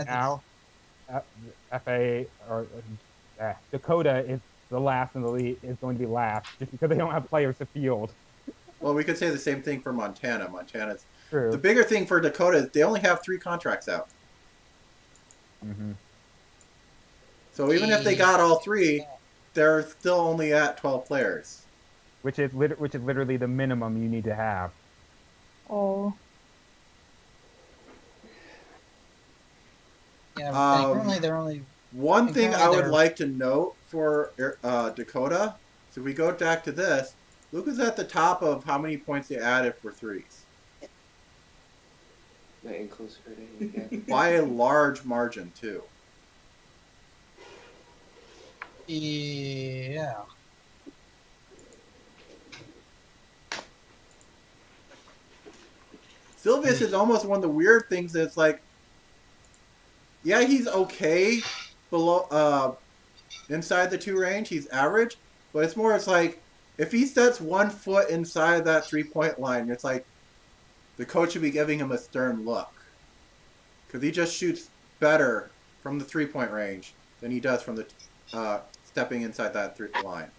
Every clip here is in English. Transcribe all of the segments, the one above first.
now. uh, FA or Dakota is the last in the league, is going to be last just because they don't have players to field. Well, we could say the same thing for Montana. Montana's the True. bigger thing for Dakota is they only have 3 contracts out. Hmm. So even if they got all three, they're still only at 12 players. Which is literally the minimum you need to have. Oh, Yeah, and Um, currently they're only. One And thing currently I would they're. like to note for Dakota, so if we go back to this, look who's at the top of how many points they added for threes. The inclusivity again. By a large margin, too. Yeah. Silvius is almost one of the weird things that's like, yeah, he's okay below inside the 2 range, he's average, but it's like if he sets 1 foot inside that 3-point line, it's like the coach should be giving him a stern look. Because he just shoots better from the 3-point range than he does from the stepping inside that line.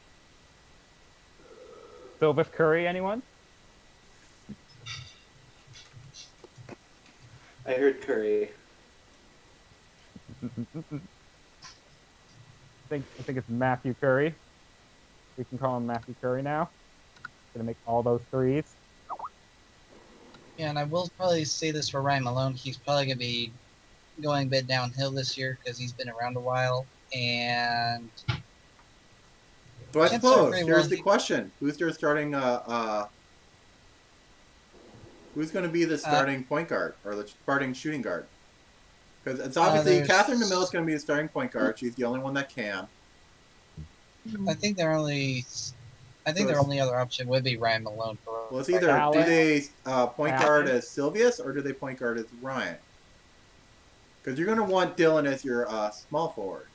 Silvis Curry, anyone? I heard Curry. I think it's Matthew Curry. We can call him Matthew Curry now. Gonna make all those threes. Yeah, and I will probably say this for Ryan Malone. He's probably going to be going a bit downhill this year because he's been around a while. And So I Can't suppose say very here's well. the question: who's their starting? Who's going to be the starting point guard or the starting shooting guard? Because it's obviously Catherine DeMille is going to be the starting point guard. She's the only one that can. I think their only other option would be Ryan Malone. Well, it's either do they point guard as Silvius or do they point guard as Ryan? Because you're going to want Dylan as your small forward.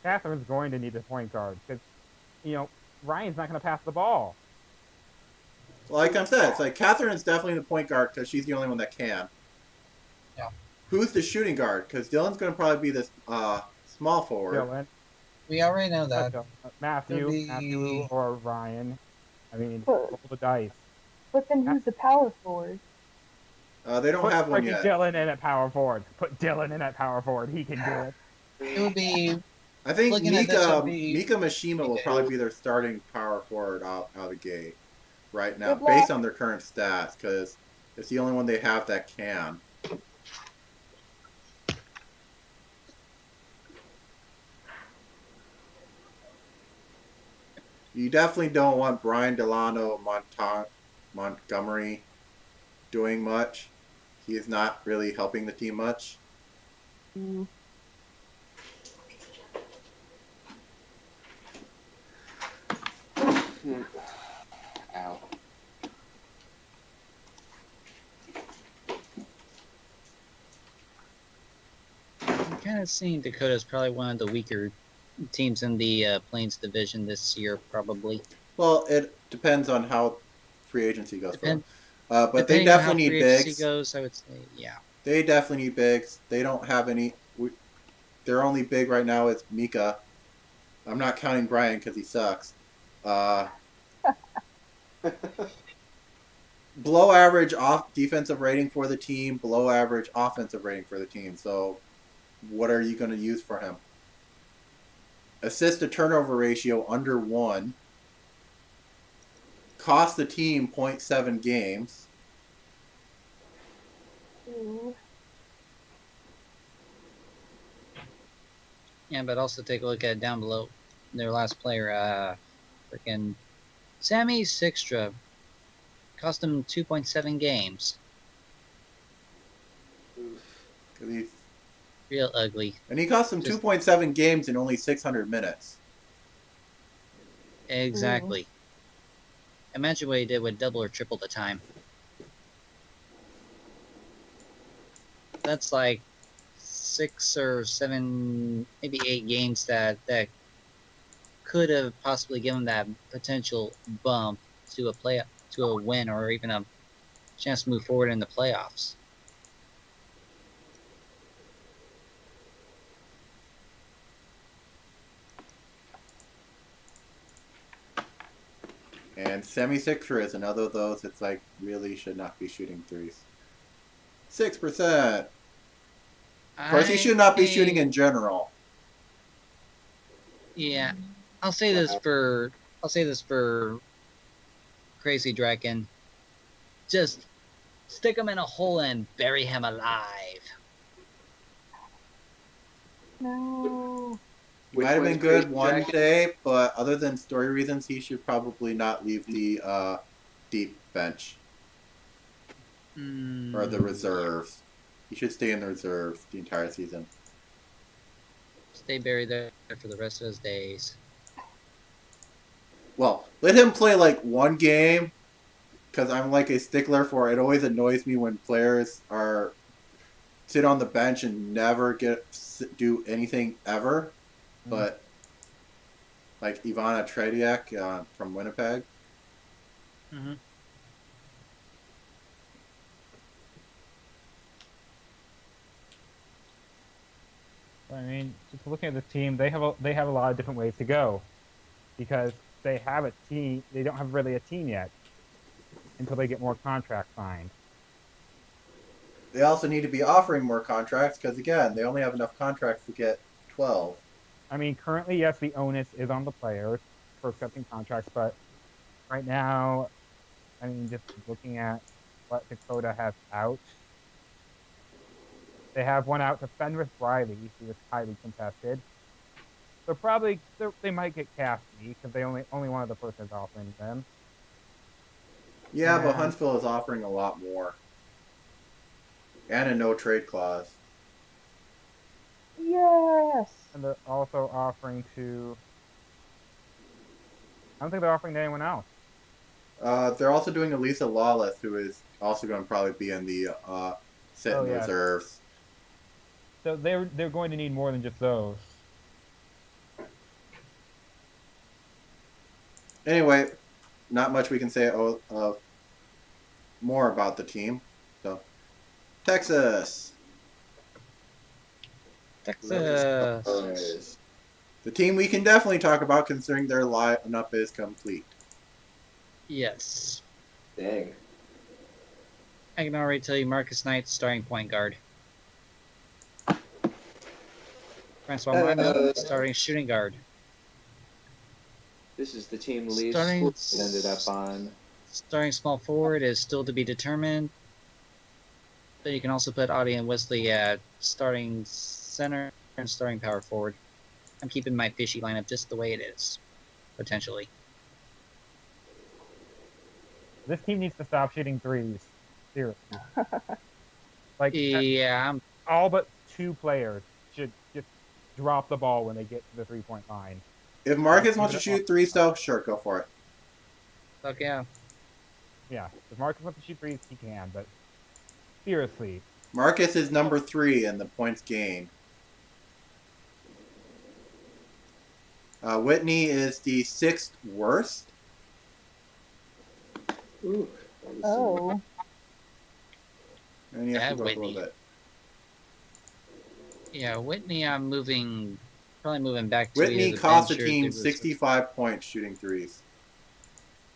Catherine's going to need a point guard because, Ryan's not going to pass the ball. Like I said, it's like Catherine is definitely the point guard because she's the only one that can. Yeah. Who's the shooting guard? Because Dylan's going to probably be the small forward. Dylan. We already know that. Matthew or Ryan. I mean, roll the dice. but then who's the power forward? They don't have one yet. Dylan in at power forward. Put Dylan in at power forward. He can do it. It would be. I think Mika Mika Mishima will probably be their starting power forward out of the gate right now, Good based luck. on their current stats, because it's the only one they have that can. You definitely don't want Brian Delano Montgomery doing much. He is not really helping the team much. Mm. Ow. I'm kind of seeing Dakota's probably one of the weaker teams in the Plains division this year, probably. Well, it depends on how free agency goes for them. But they Depending on how definitely need free agency bigs. goes, I would say, yeah. They definitely need bigs. They don't have any. Their only big right now is Mika. I'm not counting Brian because he sucks. Below average off defensive rating for the team, below average offensive rating for the team. So, what are you going to use for him? Assist to turnover ratio under 1. Cost the team 0.7 games. Ooh. Yeah, but also take a look at down below their last player, freaking Sammy Sixtra. Cost him 2.7 games. Oof. Real ugly. And he cost them 2.7 games in only 600 minutes. Exactly. Imagine what he did with double or triple the time. That's like 6 or 7, maybe 8 games that could have possibly given that potential bump to a win or even a chance to move forward in the playoffs. And Semi Sixer is another of those that's like really should not be shooting threes. 6%. Of course, he should not be shooting in general. Yeah, I'll say this for Crazy Draken. Just stick him in a hole and bury him alive. No. He Which might have been one's good Crazy one Dragon? day, but other than story reasons, he should probably not leave the deep bench or the reserves. He should stay in the reserves the entire season. Stay buried there for the rest of his days. Well, let him play like one game, because I'm like a stickler for it. Always annoys me when players are sit on the bench and never do anything ever. But like Ivana Tretiak from Winnipeg. Mm-hmm. I mean, just looking at this team, they have a lot of different ways to go, because they have a team. They don't have really a team yet until they get more contracts signed. They also need to be offering more contracts because again, they only have enough contracts to get 12. I mean, currently, yes, the onus is on the players for accepting contracts, but right now, I mean, just looking at what Dakota has out, they have one out to Fenris Riley, who is highly contested. So probably they might get Cassidy because they only one of the persons offering them. Yeah, but Yeah. Huntsville is offering a lot more. And a no trade clause. Yes. And they're also offering to. I don't think they're offering to anyone else. They're also doing Elisa Lawless, who is also going to probably be in the sit in yeah. reserves. So they're going to need more than just those. Anyway, not much we can say more about the team. So, Texas. Texas. The team we can definitely talk about considering their lineup is complete. Yes. Dang. I can already tell you Marcus Knight starting point guard. Francois Martin starting shooting guard. This is the team Lee Starting- ended up on. Starting small forward is still to be determined. Then you can also put Audie and Wesley at starting center and starting power forward. I'm keeping my fishy lineup just the way it is, potentially. This team needs to stop shooting threes. Seriously. Like Yeah, all but 2 players should just drop the ball when they get to the 3-point line. If Marcus wants to shoot threes, though, sure, go for it. fuck yeah. Yeah, if Marcus wants to shoot threes, he can. But seriously, Marcus is number 3 in the points gained. Whitney is the 6th worst. Ooh. that was Oh. And you have Yeah, to go up a Whitney. little bit. Yeah, Whitney, I'm probably moving back to Whitney either the cost the bench or team the reserve. 65 points shooting threes.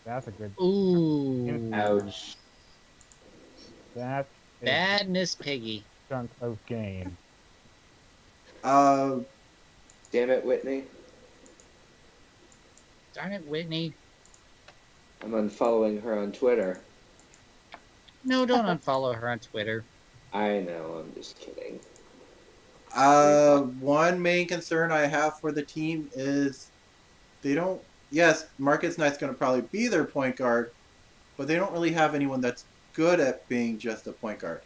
that's a good. Ooh. Ouch. That's a Bad Miss Piggy. chunk of game. Uh, Damn it, Whitney. Darn it, Whitney. I'm unfollowing her on Twitter. No, don't unfollow her on Twitter. I know, I'm just kidding. one main concern I have for the team is they don't. Yes, Marcus Knight's going to probably be their point guard, but they don't really have anyone that's good at being just a point guard.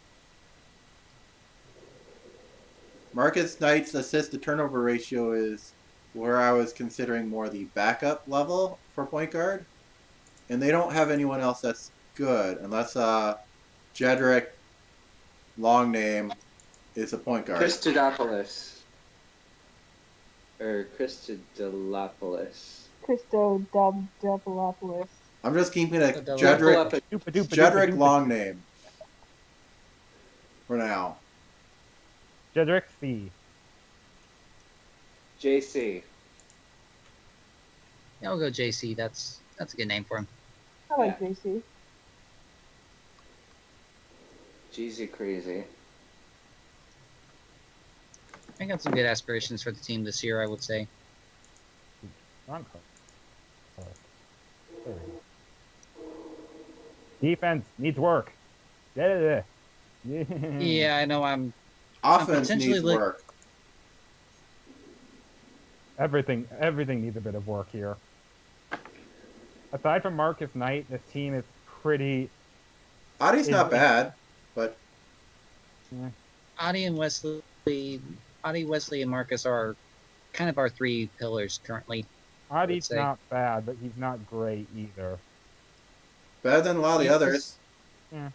Marcus Knight's assist to turnover ratio is where I was considering more the backup level for point guard, and they don't have anyone else that's good unless Jedrick, long name, is a point guard. Christodopoulos. Or Christodopoulos. Christo Doubleopoulos. I'm just keeping it Pull Jedrick, up a Jedrick long name for now. Jedrick C. JC. Yeah, I'll go JC. That's a good name for him. I like JC. Jeezy crazy. I got some good aspirations for the team this year, I would say. Wrong color. There we go. Defense needs work. Yeah. Yeah, I know I'm Offense potentially needs look- work. Everything needs a bit of work here. Aside from Marcus Knight, this team is pretty. Adi's not bad, but Adi and Wesley, Adi, Wesley, and Marcus are kind of our three pillars currently. Adi's say. not bad, but he's not great either. better than a lot of the He was- others.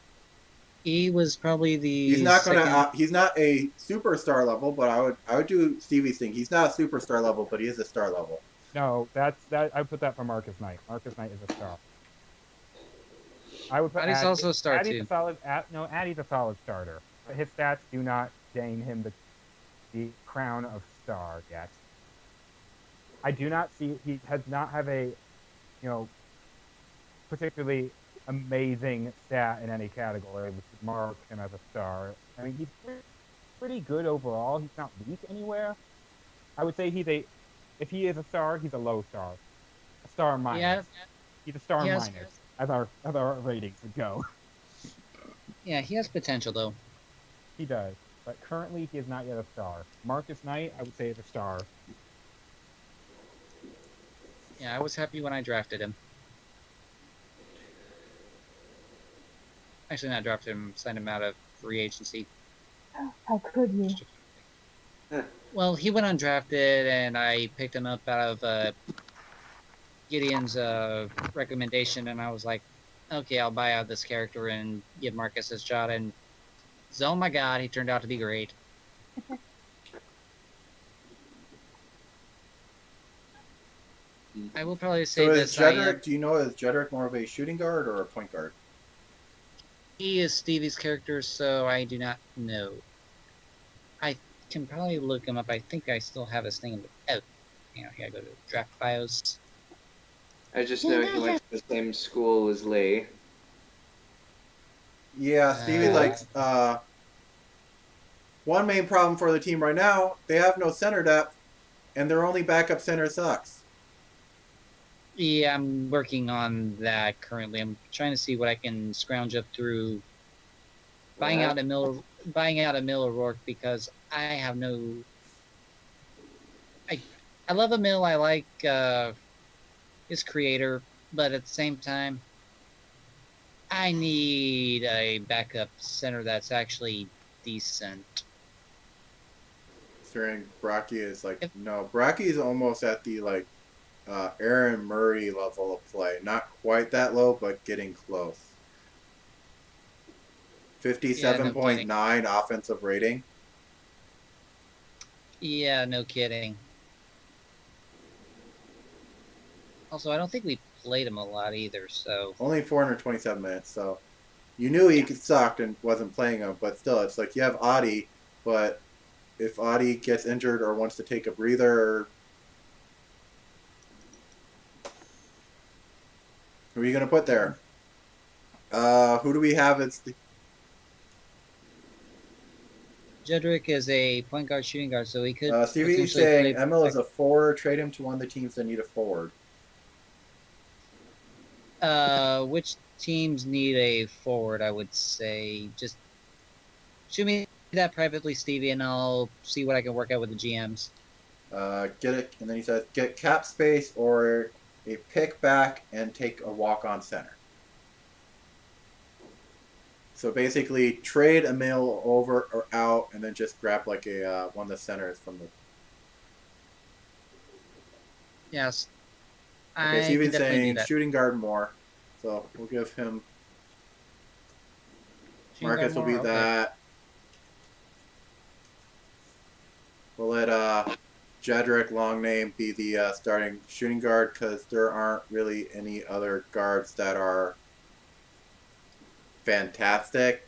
He was probably the He's not gonna. second- He's not a superstar level, but I would do Stevie's thing. He's not a superstar level, but he is a star level. No, that I put that for Marcus Knight. Marcus Knight is a star. I would put Adi's Adi- also a star Adi's too. a solid. No, Adi's a solid starter. But his stats do not gain him the crown of star yet. I do not see he does not have a, particularly amazing stat in any category which marks him as a star. I mean, he's pretty good overall. He's not weak anywhere. I would say if he is a star, he's a low star, a star minus. Yeah, He's a star he has- minus, as our ratings would go. yeah, he has potential though. He does, but currently he is not yet a star. Marcus Knight, I would say, is a star. Yeah, I was happy when I drafted him. Actually, not drafted him, signed him out of free agency. How could you? Well, he went undrafted, and I picked him up out of Gideon's recommendation, and I was like, okay, I'll buy out this character and give Marcus his shot. And oh my god, he turned out to be great. I will probably say So this: is Jedrick? Do you know is Jedrick more of a shooting guard or a point guard? he is Stevie's character, so I do not know. I can probably look him up. I think I still have his thing. Oh, here I go to draft bios. I just know he went to the same school as Lee. Yeah, Stevie likes. One main problem for the team right now: they have no center depth, and their only backup center sucks. Yeah, I'm working on that currently. I'm trying to see what I can scrounge up through buying out Emil O'Rourke because I have no. I love Emil. I like his creator, but at the same time, I need a backup center that's actually decent. Considering Brocky is like If- no, Brocky is almost at the Aaron Murray level of play. Not quite that low, but getting close. 57.9 offensive rating. Yeah, no kidding. Also, I don't think we played him a lot either, so Only 427 minutes, so you knew he sucked and wasn't playing him, but still, it's like you have Adi, but if Adi gets injured or wants to take a breather, who are you going to put there? Who do we have as the... Jedrick is a point guard, shooting guard, so he could. Stevie's potentially saying play- Emil is a forward, trade him to one of the teams that need a forward. Which teams need a forward? I would say just shoot me that privately, Stevie, and I'll see what I can work out with the GMs. Get it, and then he says get cap space or a pick back and take a walk on center. So basically, trade Emil over or out, and then just grab like a one of the centers from the. Yes. Okay, I Steven's can definitely do saying that. shooting guard more, so we'll give him. Shooting Marcus guard will be more, okay. that. We'll let Jedrick, long name, be the starting shooting guard because there aren't really any other guards that are fantastic.